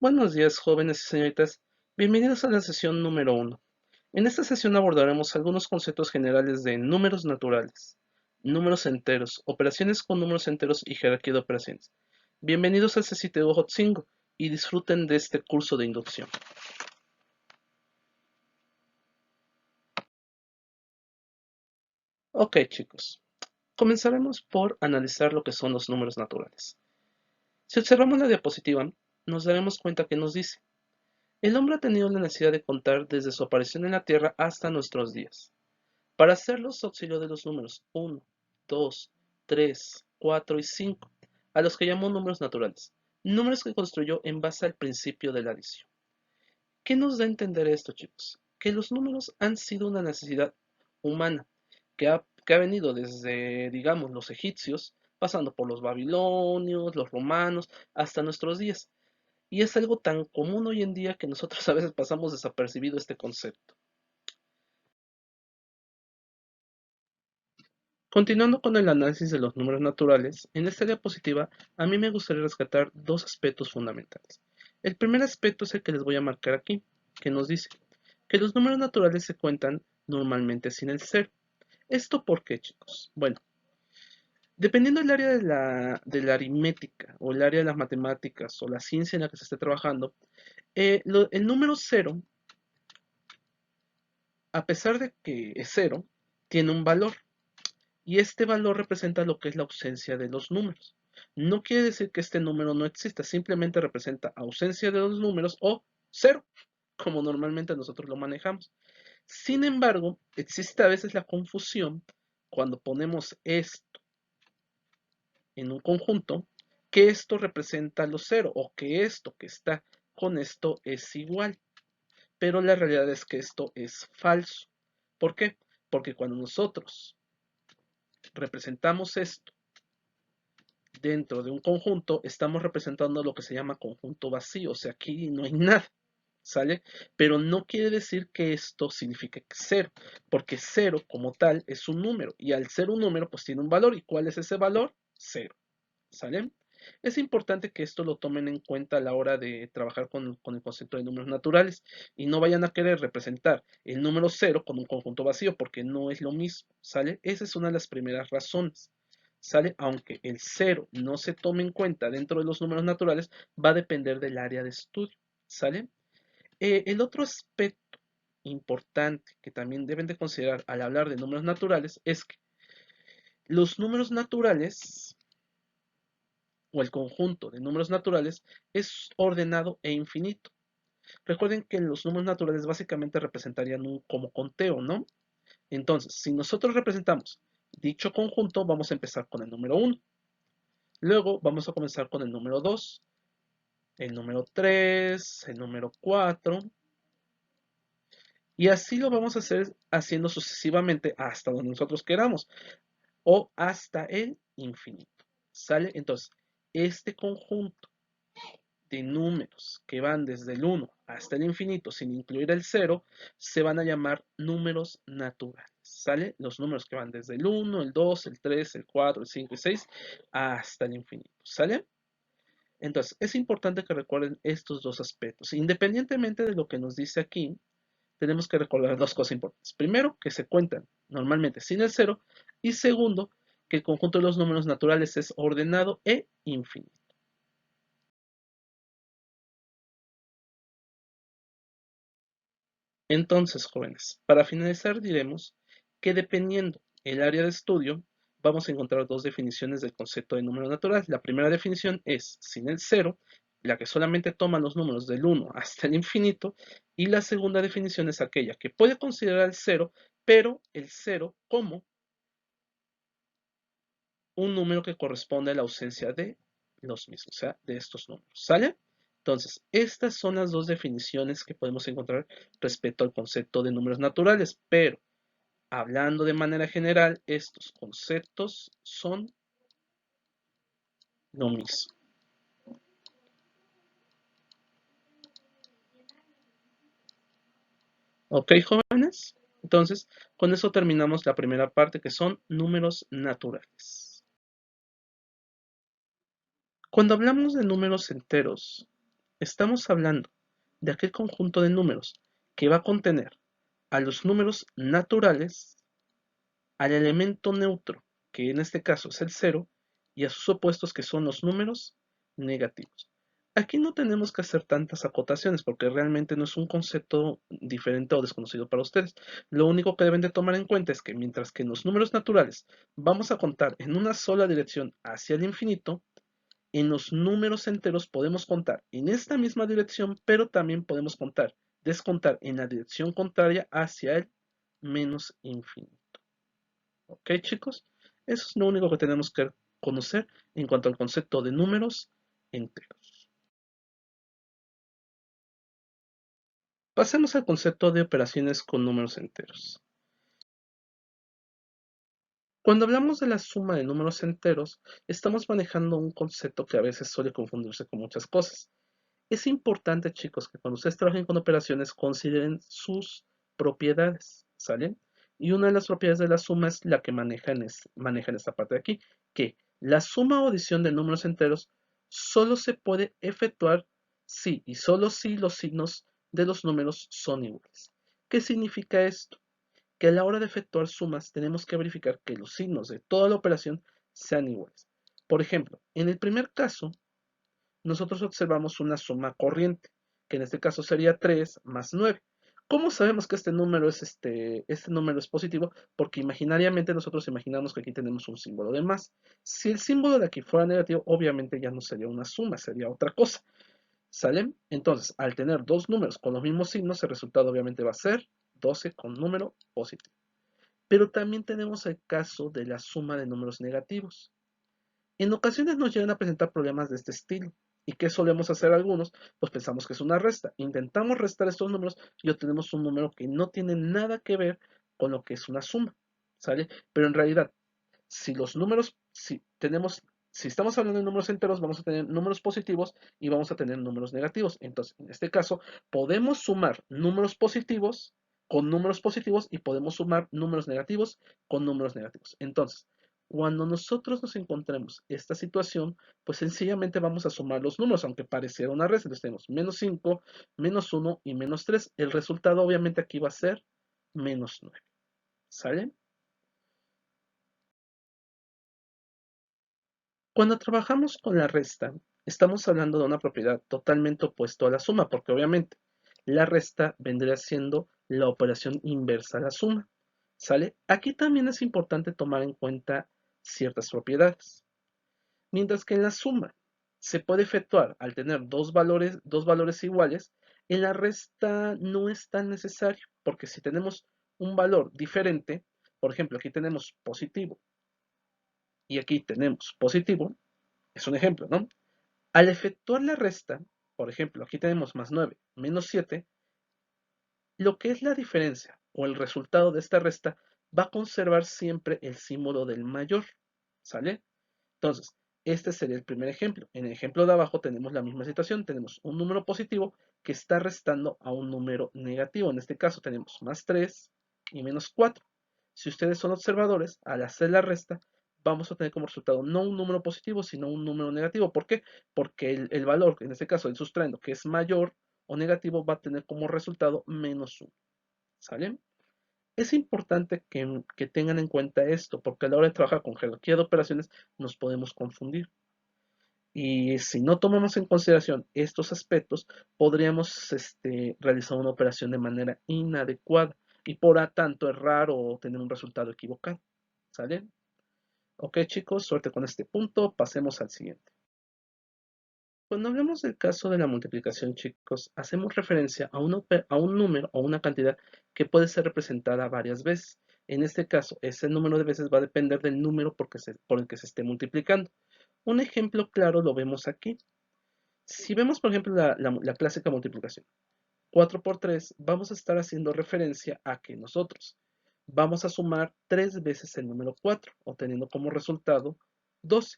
Buenos días, jóvenes y señoritas. Bienvenidos a la sesión número 1. En esta sesión abordaremos algunos conceptos generales de números naturales, números enteros, operaciones con números enteros y jerarquía de operaciones. Bienvenidos al CCTU Hotzingo y disfruten de este curso de inducción. Ok, chicos. Comenzaremos por analizar lo que son los números naturales. Si observamos la diapositiva, nos daremos cuenta que nos dice: el hombre ha tenido la necesidad de contar desde su aparición en la Tierra hasta nuestros días. Para hacerlo se auxilió de los números 1, 2, 3, 4 y 5, a los que llamó números naturales, números que construyó en base al principio de la adición. ¿Qué nos da a entender esto, chicos? Que los números han sido una necesidad humana, que ha venido desde, digamos, los egipcios, pasando por los babilonios, los romanos, hasta nuestros días. Y es algo tan común hoy en día que nosotros a veces pasamos desapercibido este concepto. Continuando con el análisis de los números naturales, en esta diapositiva a mí me gustaría rescatar dos aspectos fundamentales. El primer aspecto es el que les voy a marcar aquí, que nos dice que los números naturales se cuentan normalmente sin el cero. ¿Esto por qué, chicos? Bueno, dependiendo del área de la aritmética o el área de las matemáticas o la ciencia en la que se esté trabajando, el número cero, a pesar de que es cero, tiene un valor. Y este valor representa lo que es la ausencia de los números. No quiere decir que este número no exista, simplemente representa ausencia de los números o cero, como normalmente nosotros lo manejamos. Sin embargo, existe a veces la confusión cuando ponemos esto en un conjunto, que esto representa los cero o que esto que está con esto es igual. Pero la realidad es que esto es falso. ¿Por qué? Porque cuando nosotros representamos esto dentro de un conjunto, estamos representando lo que se llama conjunto vacío, o sea, aquí no hay nada, ¿sale? Pero no quiere decir que esto signifique cero, porque cero como tal es un número, y al ser un número, pues tiene un valor, ¿y cuál es ese valor? Cero, ¿sale? Es importante que esto lo tomen en cuenta a la hora de trabajar con el concepto de números naturales y no vayan a querer representar el número cero con un conjunto vacío porque no es lo mismo, ¿sale? Esa es una de las primeras razones. ¿Sale? Aunque el cero no se tome en cuenta dentro de los números naturales, va a depender del área de estudio. ¿Sale? El otro aspecto importante que también deben de considerar al hablar de números naturales es que los números naturales o el conjunto de números naturales es ordenado e infinito. Recuerden que los números naturales básicamente representarían un como conteo, ¿no? Entonces, si nosotros representamos dicho conjunto, vamos a empezar con el número 1. Luego vamos a comenzar con el número 2, el número 3, el número 4. Y así lo vamos a hacer haciendo sucesivamente hasta donde nosotros queramos o hasta el infinito. ¿Sale? Entonces, este conjunto de números que van desde el 1 hasta el infinito sin incluir el 0 se van a llamar números naturales. ¿Sale? Los números que van desde el 1, el 2, el 3, el 4, el 5 y 6 hasta el infinito. ¿Sale? Entonces, es importante que recuerden estos dos aspectos. Independientemente de lo que nos dice aquí, tenemos que recordar dos cosas importantes. Primero, que se cuentan normalmente sin el 0. Y segundo, que el conjunto de los números naturales es ordenado e infinito. Entonces, jóvenes, para finalizar diremos que dependiendo el área de estudio, vamos a encontrar dos definiciones del concepto de número natural. La primera definición es sin el cero, la que solamente toma los números del 1 hasta el infinito, y la segunda definición es aquella que puede considerar el cero, pero el cero como un número que corresponde a la ausencia de los mismos, o sea, de estos números. ¿Sale? Entonces, estas son las dos definiciones que podemos encontrar respecto al concepto de números naturales, pero hablando de manera general, estos conceptos son lo mismo. ¿Ok, jóvenes? Entonces, con eso terminamos la primera parte que son números naturales. Cuando hablamos de números enteros, Estamos hablando de aquel conjunto de números que va a contener a los números naturales, al elemento neutro, que en este caso es el cero, y a sus opuestos que son los números negativos. Aquí no tenemos que hacer tantas acotaciones porque realmente no es un concepto diferente o desconocido para ustedes. Lo único que deben de tomar en cuenta es que mientras que en los números naturales vamos a contar en una sola dirección hacia el infinito, en los números enteros podemos contar en esta misma dirección, pero también podemos descontar en la dirección contraria hacia el menos infinito. ¿Ok, chicos? Eso es lo único que tenemos que conocer en cuanto al concepto de números enteros. Pasemos al concepto de operaciones con números enteros. Cuando hablamos de la suma de números enteros, estamos manejando un concepto que a veces suele confundirse con muchas cosas. Es importante, chicos, que cuando ustedes trabajen con operaciones consideren sus propiedades, ¿sale? Y una de las propiedades de la suma es la que maneja en esta parte de aquí, que la suma o adición de números enteros solo se puede efectuar si y solo si los signos de los números son iguales. ¿Qué significa esto? Que a la hora de efectuar sumas tenemos que verificar que los signos de toda la operación sean iguales. Por ejemplo, en el primer caso, nosotros observamos una suma corriente, que en este caso sería 3 más 9. ¿Cómo sabemos que este número es positivo? Porque imaginariamente nosotros imaginamos que aquí tenemos un símbolo de más. Si el símbolo de aquí fuera negativo, obviamente ya no sería una suma, sería otra cosa. ¿Sale? Entonces, al tener dos números con los mismos signos, el resultado obviamente va a ser 12 con número positivo. Pero también tenemos el caso de la suma de números negativos. En ocasiones nos llegan a presentar problemas de este estilo. ¿Y qué solemos hacer algunos? Pues pensamos que es una resta. Intentamos restar estos números y obtenemos un número que no tiene nada que ver con lo que es una suma. ¿Sale? Pero en realidad, si los números, si estamos hablando de números enteros, vamos a tener números positivos y vamos a tener números negativos. Entonces, en este caso, podemos sumar números positivos con números positivos y podemos sumar números negativos con números negativos. Entonces, cuando nosotros nos encontremos esta situación, pues sencillamente vamos a sumar los números, aunque pareciera una resta. Entonces tenemos menos 5, menos 1 y menos 3. El resultado obviamente aquí va a ser menos 9. ¿Sale? Cuando trabajamos con la resta, estamos hablando de una propiedad totalmente opuesta a la suma, porque obviamente la resta vendría siendo la operación inversa a la suma. ¿Sale? Aquí también es importante tomar en cuenta ciertas propiedades. Mientras que en la suma se puede efectuar al tener dos valores iguales, en la resta no es tan necesario, porque si tenemos un valor diferente, por ejemplo, aquí tenemos positivo y aquí tenemos positivo, es un ejemplo, ¿no? Al efectuar la resta, por ejemplo, aquí tenemos más 9 menos 7, lo que es la diferencia o el resultado de esta resta va a conservar siempre el símbolo del mayor, ¿sale? Entonces, este sería el primer ejemplo. En el ejemplo de abajo tenemos la misma situación, tenemos un número positivo que está restando a un número negativo. En este caso tenemos más 3 y menos 4. Si ustedes son observadores, al hacer la resta, vamos a tener como resultado no un número positivo, sino un número negativo. ¿Por qué? Porque el valor, en este caso el sustraendo, que es mayor o negativo, va a tener como resultado menos 1. ¿Sale? Es importante que tengan en cuenta esto, porque a la hora de trabajar con jerarquía de operaciones nos podemos confundir. Y si no tomamos en consideración estos aspectos, podríamos realizar una operación de manera inadecuada y por lo tanto errar o tener un resultado equivocado. ¿Sale? Ok, chicos, suerte con este punto. Pasemos al siguiente. Cuando hablamos del caso de la multiplicación, chicos, hacemos referencia a un número o una cantidad que puede ser representada varias veces. En este caso, ese número de veces va a depender del número por el que se esté multiplicando. Un ejemplo claro lo vemos aquí. Si vemos, por ejemplo, la clásica multiplicación, 4 por 3, vamos a estar haciendo referencia a que nosotros vamos a sumar 3 veces el número 4, obteniendo como resultado 12.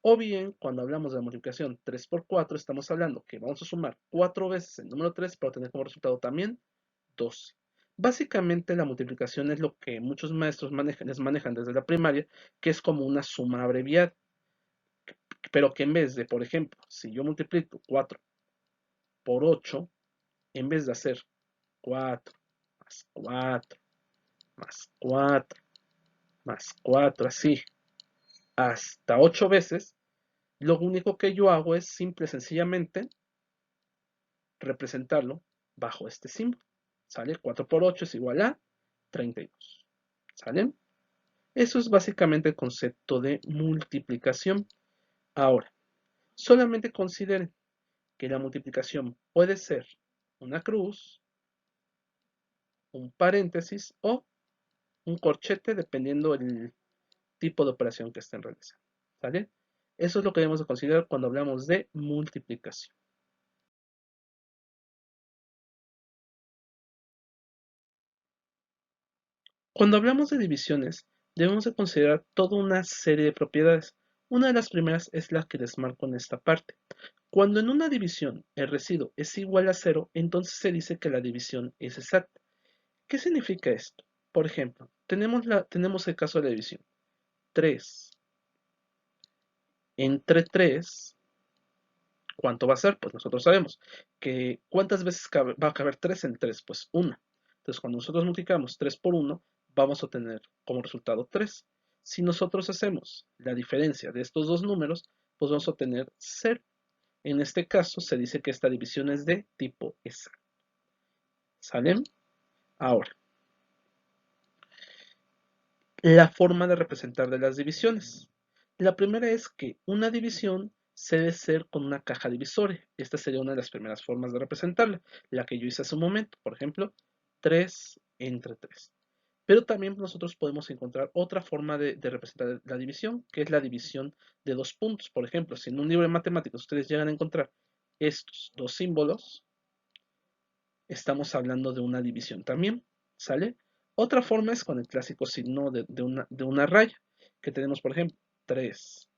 O bien, cuando hablamos de la multiplicación 3 por 4, estamos hablando que vamos a sumar 4 veces el número 3 para obtener como resultado también 12. Básicamente, la multiplicación es lo que muchos maestros les manejan desde la primaria, que es como una suma abreviada, pero que en vez de, por ejemplo, si yo multiplico 4 por 8, en vez de hacer 4 más 4 más 4 más 4, así, hasta 8 veces, lo único que yo hago es simple y sencillamente representarlo bajo este símbolo. ¿Sale? 4 por 8 es igual a 32. ¿Sale? Eso es básicamente el concepto de multiplicación. Ahora, solamente consideren que la multiplicación puede ser una cruz, un paréntesis o un corchete dependiendo del tipo de operación que estén realizando. ¿Sale? Eso es lo que debemos de considerar cuando hablamos de multiplicación. Cuando hablamos de divisiones, debemos de considerar toda una serie de propiedades. Una de las primeras es la que les marco en esta parte. Cuando en una división el residuo es igual a 0, entonces se dice que la división es exacta. ¿Qué significa esto? Por ejemplo, tenemos el caso de la división. 3 entre 3, ¿cuánto va a ser? Pues nosotros sabemos que ¿cuántas veces va a caber 3 en 3? Pues 1. Entonces, cuando nosotros multiplicamos 3 por 1, vamos a obtener como resultado 3. Si nosotros hacemos la diferencia de estos dos números, pues vamos a obtener 0. En este caso, se dice que esta división es de tipo exacto. ¿Salen? Ahora, la forma de representar de las divisiones. La primera es que una división se debe ser con una caja divisoria. Esta sería una de las primeras formas de representarla, la que yo hice hace un momento. Por ejemplo, 3 entre 3. Pero también nosotros podemos encontrar otra forma de representar la división, que es la división de dos puntos. Por ejemplo, si en un libro de matemáticas ustedes llegan a encontrar estos dos símbolos, estamos hablando de una división también, ¿sale? Otra forma es con el clásico signo de una raya, que tenemos, por ejemplo, 3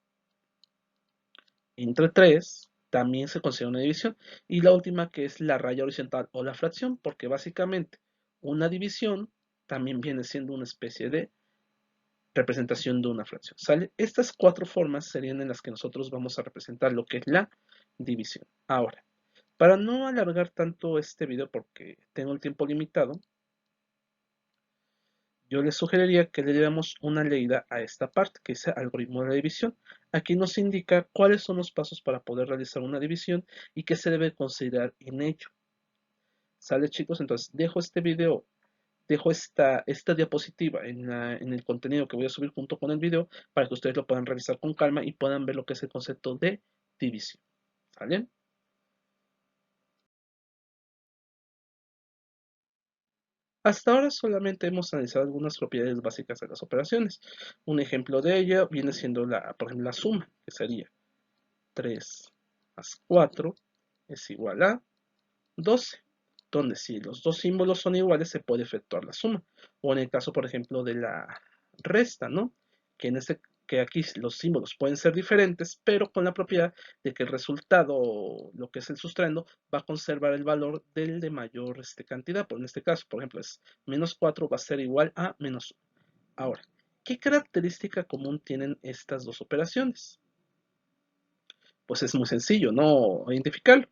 entre 3, también se considera una división. Y la última que es la raya horizontal o la fracción, porque básicamente una división también viene siendo una especie de representación de una fracción, ¿sale? Estas cuatro formas serían en las que nosotros vamos a representar lo que es la división. Ahora, para no alargar tanto este video porque tengo el tiempo limitado, yo les sugeriría que le diéramos una leída a esta parte, que es el algoritmo de la división. Aquí nos indica cuáles son los pasos para poder realizar una división y qué se debe considerar en ello. ¿Sale, chicos? Entonces, dejo este video, dejo esta diapositiva en el contenido que voy a subir junto con el video para que ustedes lo puedan revisar con calma y puedan ver lo que es el concepto de división. ¿Sale? Hasta ahora solamente hemos analizado algunas propiedades básicas de las operaciones. Un ejemplo de ello viene siendo por ejemplo, la suma, que sería 3 más 4 es igual a 12, donde si los dos símbolos son iguales se puede efectuar la suma. O en el caso, por ejemplo, de la resta, ¿no? Que, que aquí los símbolos pueden ser diferentes, pero con la propiedad de que el resultado, lo que es el sustraendo, va a conservar el valor del de mayor cantidad. En este caso, por ejemplo, es menos 4 va a ser igual a menos 1. Ahora, ¿qué característica común tienen estas dos operaciones? Pues es muy sencillo, no identificarlo.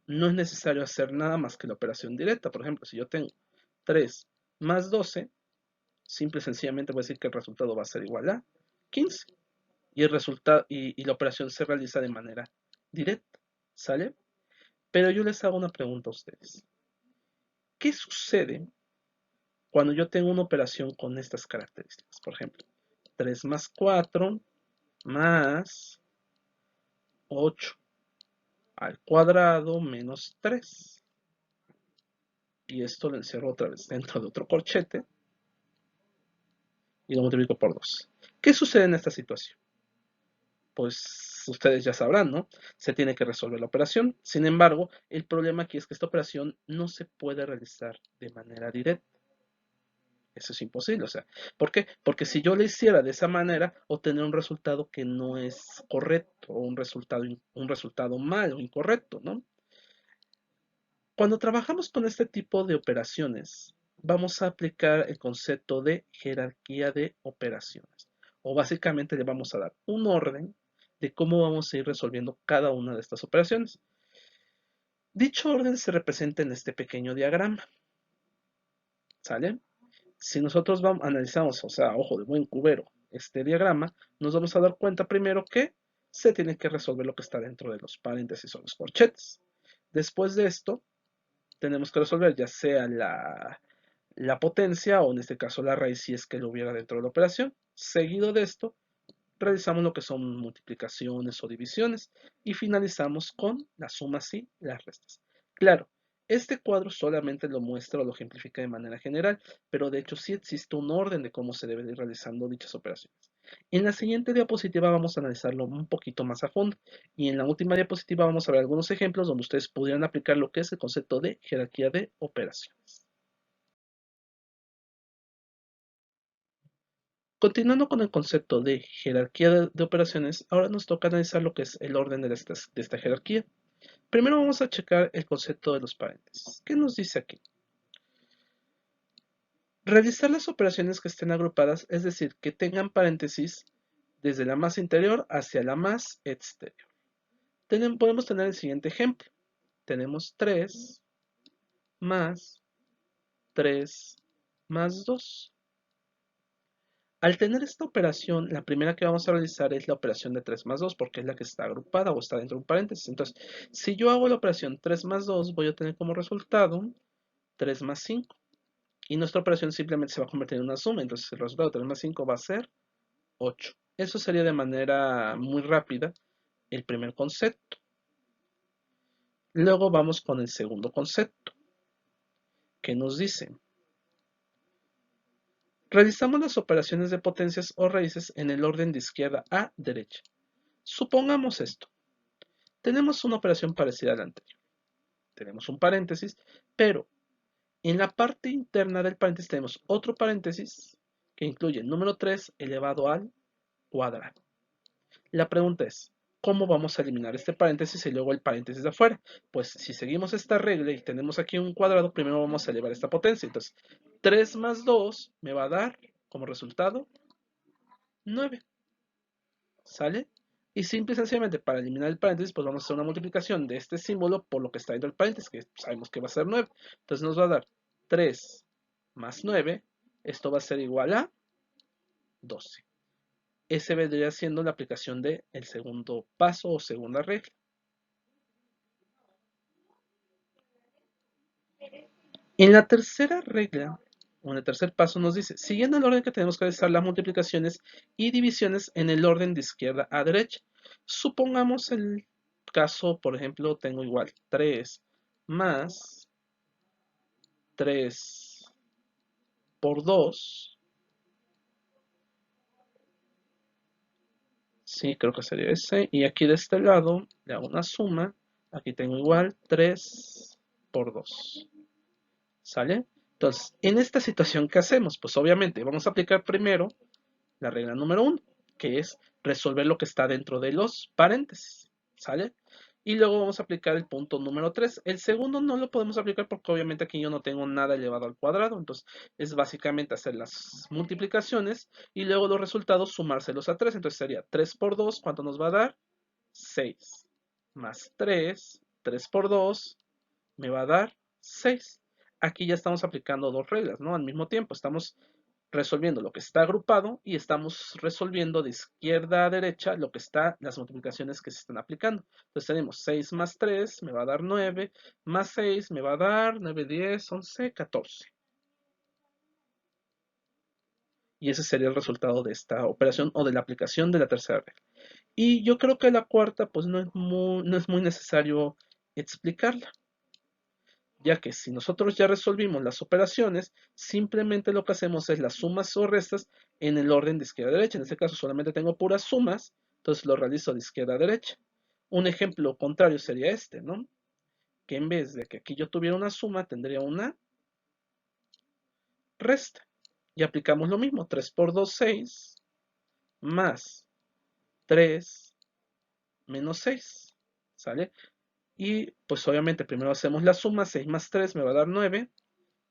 No es necesario hacer nada más que la operación directa. Por ejemplo, si yo tengo 3 más 12, simple y sencillamente voy a decir que el resultado va a ser igual a 15. Y el resultado y la operación se realiza de manera directa. ¿Sale? Pero yo les hago una pregunta a ustedes. ¿Qué sucede cuando yo tengo una operación con estas características? Por ejemplo, 3 más 4 más 8 al cuadrado menos 3. Y esto lo encierro otra vez dentro de otro corchete y lo multiplico por 2. ¿Qué sucede en esta situación? Pues ustedes ya sabrán, ¿no? Se tiene que resolver la operación. Sin embargo, el problema aquí es que esta operación no se puede realizar de manera directa. Eso es imposible, o sea, ¿por qué? Porque si yo lo hiciera de esa manera, obtener un resultado que no es correcto, o un resultado mal o incorrecto, ¿no? Cuando trabajamos con este tipo de operaciones, vamos a aplicar el concepto de jerarquía de operaciones. O básicamente le vamos a dar un orden de cómo vamos a ir resolviendo cada una de estas operaciones. Dicho orden se representa en este pequeño diagrama, ¿sale? Si nosotros analizamos, o sea, ojo de buen cubero, este diagrama, nos vamos a dar cuenta primero que se tiene que resolver lo que está dentro de los paréntesis o los corchetes. Después de esto, tenemos que resolver ya sea la potencia o en este caso la raíz si es que lo hubiera dentro de la operación. Seguido de esto, realizamos lo que son multiplicaciones o divisiones y finalizamos con las sumas y las restas. Claro, este cuadro solamente lo muestra o lo ejemplifica de manera general, pero de hecho sí existe un orden de cómo se deben ir realizando dichas operaciones. En la siguiente diapositiva vamos a analizarlo un poquito más a fondo y en la última diapositiva vamos a ver algunos ejemplos donde ustedes pudieran aplicar lo que es el concepto de jerarquía de operaciones. Continuando con el concepto de jerarquía de operaciones, ahora nos toca analizar lo que es el orden de esta jerarquía. Primero vamos a checar el concepto de los paréntesis. ¿Qué nos dice aquí? Realizar las operaciones que estén agrupadas, es decir, que tengan paréntesis desde la más interior hacia la más exterior. Podemos tener el siguiente ejemplo. Tenemos 3 más 3 más 2. Al tener esta operación, la primera que vamos a realizar es la operación de 3 más 2, porque es la que está agrupada o está dentro de un paréntesis. Entonces, si yo hago la operación 3 más 2, voy a tener como resultado 3 más 5. Y nuestra operación simplemente se va a convertir en una suma. Entonces, el resultado de 3 más 5 va a ser 8. Eso sería de manera muy rápida el primer concepto. Luego vamos con el segundo concepto, que nos dice: realizamos las operaciones de potencias o raíces en el orden de izquierda a derecha. Supongamos esto. Tenemos una operación parecida a la anterior. Tenemos un paréntesis, pero en la parte interna del paréntesis tenemos otro paréntesis que incluye el número 3 elevado al cuadrado. La pregunta es, ¿cómo vamos a eliminar este paréntesis y luego el paréntesis de afuera? Pues si seguimos esta regla y tenemos aquí un cuadrado, primero vamos a elevar esta potencia. Entonces, 3 más 2 me va a dar como resultado 9. ¿Sale? Y simple y sencillamente para eliminar el paréntesis, pues vamos a hacer una multiplicación de este símbolo por lo que está dentro del paréntesis, que sabemos que va a ser 9. Entonces nos va a dar 3 más 9. Esto va a ser igual a 12. Ese vendría siendo la aplicación del segundo paso o segunda regla. En la tercera regla, o en el tercer paso, nos dice, siguiendo el orden que tenemos que realizar las multiplicaciones y divisiones en el orden de izquierda a derecha. Supongamos el caso, por ejemplo, tengo igual 3 más 3 por 2. Sí, creo que sería ese. Y aquí de este lado le hago una suma. Aquí tengo igual 3 por 2. ¿Sale? Entonces, en esta situación, ¿qué hacemos? Pues obviamente vamos a aplicar primero la regla número 1, que es resolver lo que está dentro de los paréntesis. ¿Sale? Y luego vamos a aplicar el punto número 3. El segundo no lo podemos aplicar porque obviamente aquí yo no tengo nada elevado al cuadrado. Entonces es básicamente hacer las multiplicaciones y luego los resultados sumárselos a 3. Entonces sería 3 por 2, ¿cuánto nos va a dar? 6. Más 3, 3 por 2, me va a dar 6. Aquí ya estamos aplicando dos reglas, ¿no? Al mismo tiempo estamos resolviendo lo que está agrupado y estamos resolviendo de izquierda a derecha lo que está, las multiplicaciones que se están aplicando. Entonces tenemos 6 más 3 me va a dar 9, más 6 me va a dar 9, 10, 11, 14. Y ese sería el resultado de esta operación o de la aplicación de la tercera regla. Y yo creo que la cuarta, pues no es muy necesario explicarla, ya que si nosotros ya resolvimos las operaciones, simplemente lo que hacemos es las sumas o restas en el orden de izquierda a derecha. En este caso solamente tengo puras sumas, entonces lo realizo de izquierda a derecha. Un ejemplo contrario sería este, ¿no? Que en vez de que aquí yo tuviera una suma, tendría una resta. Y aplicamos lo mismo, 3 por 2, 6, más 3 menos 6, ¿sale? Y pues obviamente primero hacemos la suma, 6 más 3 me va a dar 9,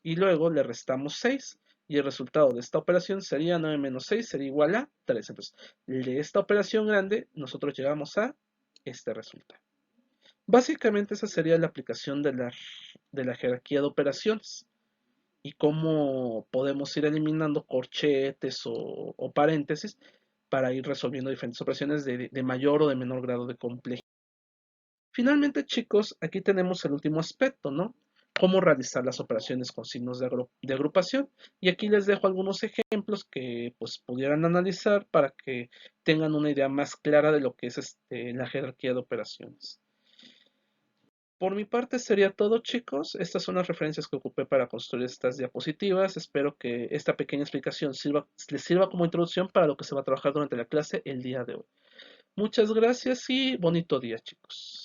y luego le restamos 6 y el resultado de esta operación sería 9 menos 6 sería igual a 3. Entonces, de esta operación grande nosotros llegamos a este resultado. Básicamente esa sería la aplicación de la jerarquía de operaciones y cómo podemos ir eliminando corchetes o paréntesis para ir resolviendo diferentes operaciones de mayor o de menor grado de complejidad. Finalmente, chicos, aquí tenemos el último aspecto, ¿no? Cómo realizar las operaciones con signos de agrupación. Y aquí les dejo algunos ejemplos que pues pudieran analizar para que tengan una idea más clara de lo que es la jerarquía de operaciones. Por mi parte sería todo, chicos. Estas son las referencias que ocupé para construir estas diapositivas. Espero que esta pequeña explicación les sirva como introducción para lo que se va a trabajar durante la clase el día de hoy. Muchas gracias y bonito día, chicos.